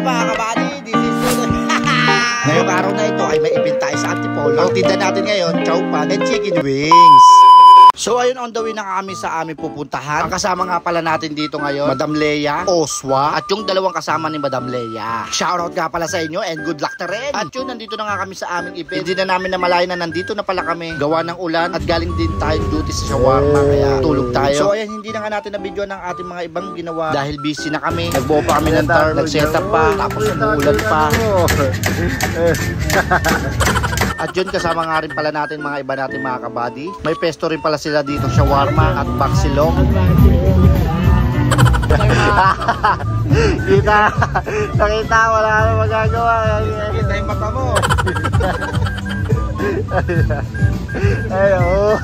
mga kabady? This is ngayong araw na ito ay may event tayo sa Antipolo. Ang tinda natin ngayon, chowpan and chicken wings. So ayun, on the way na kami sa aming pupuntahan. Ang kasama nga pala natin dito ngayon, Madam Leia, Oswa, at yung dalawang kasama ni Madam Leia. Shoutout nga pala sa inyo and good luck na rin. At yun, nandito na nga kami sa aming event. Hindi na namin namalayan na nandito na pala kami. Gawa ng ulan at galing din tayo duty sa shawarma, kaya tulog tayo. So ayan, hindi na nga natin na video ng ating mga ibang ginawa dahil busy na kami. Nagbuo pa kami ng tarp, nag-setup pa, tapos umuulan pa. At yun, kasama nga rin pala natin mga iba natin mga kabady. May pesto rin pala sila dito, shawarma at baksilong. Nakita, wala na magagawa. Nakita yung mata mo. Ayo.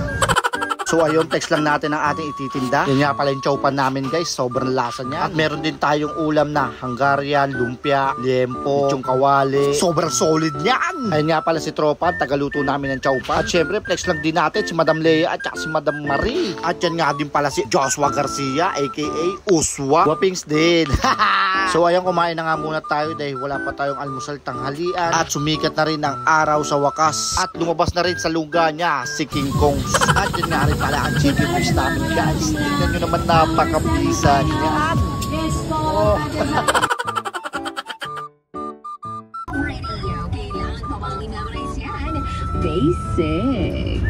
So ayun, text lang natin ang ating ititinda. Yan nga pala yung chowpan namin guys, sobrang lasa niya. At meron din tayong ulam na Hungarian, lumpia, liempo, yung kawali. Sobrang solid niyan. Ayun nga pala si Tropa, tagaluto namin ng chowpan. At syempre, flex lang din natin si Madam Leia at saka si Madam Marie. At yan nga din pala si Joshua Garcia, aka Uswa. Wapings din. So ayun, kumain na nga muna tayo dahil wala pa tayong almusal tanghalian. At sumikat na rin ang araw sa wakas. At lumabas na rin sa lungga niya si King Kong. At yun nga rin pala ang chicken wings namin guys. Tingnan nyo naman, napakabilisan yan. Oh. Radio, kailangan pa bang i-memorize yan? Basic.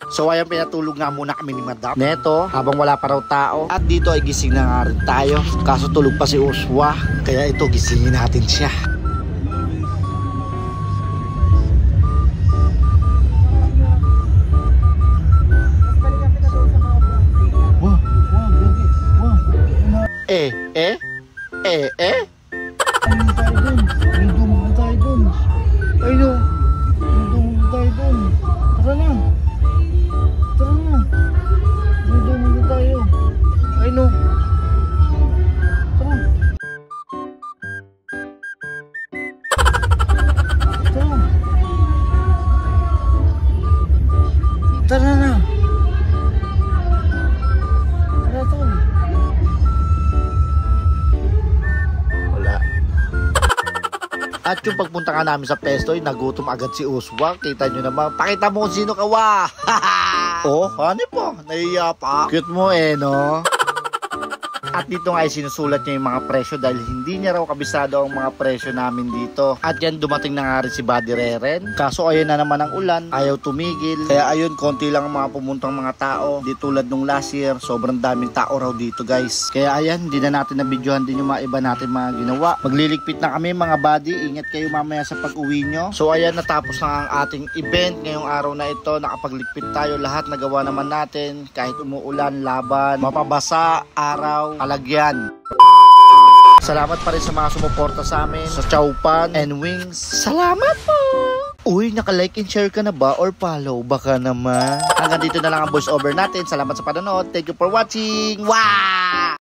So ayan, pinatulog nga muna kami ni Madam Neto habang wala pa raw tao. At dito ay gising na nga rin tayo. Kaso tulog pa si Uswa, kaya ito gisingin natin siya. Tara na. Tara tol. Wala. At yung pagpunta ka namin sa pesto, nagutom agad si Uswa. Kita nyo naman. Pakita mo kung sino ka wa. Oh, ano po? Naiya pa. Cute mo no? At dito nga ay sinusulat niya yung mga presyo dahil hindi niya raw kabisado ang mga presyo namin dito. At yan, dumating na nga rin si Buddy Reren. Kaso ayun na naman ang ulan, ayaw tumigil. Kaya ayun, konti lang ang mga pumuntang mga tao. Di tulad nung last year, sobrang daming tao raw dito guys. Kaya ayan, hindi na natin nabidyohan din yung mga iba natin mga ginawa. Magliligpit na kami mga buddy. Ingat kayo mamaya sa pag-uwi nyo. So ayan, natapos na ang ating event ngayong araw na ito. Nakapagligpit tayo, lahat nagawa naman natin. Kahit umuulan, laban, mapabasa, araw, alagyan. Salamat pa rin sa mga sumuporta sa amin sa chowpan and wings. Salamat po! Uy, naka-like and share ka na ba or follow? Baka naman. Hanggang dito na lang ang voice over natin. Salamat sa panonood. Thank you for watching. Wow!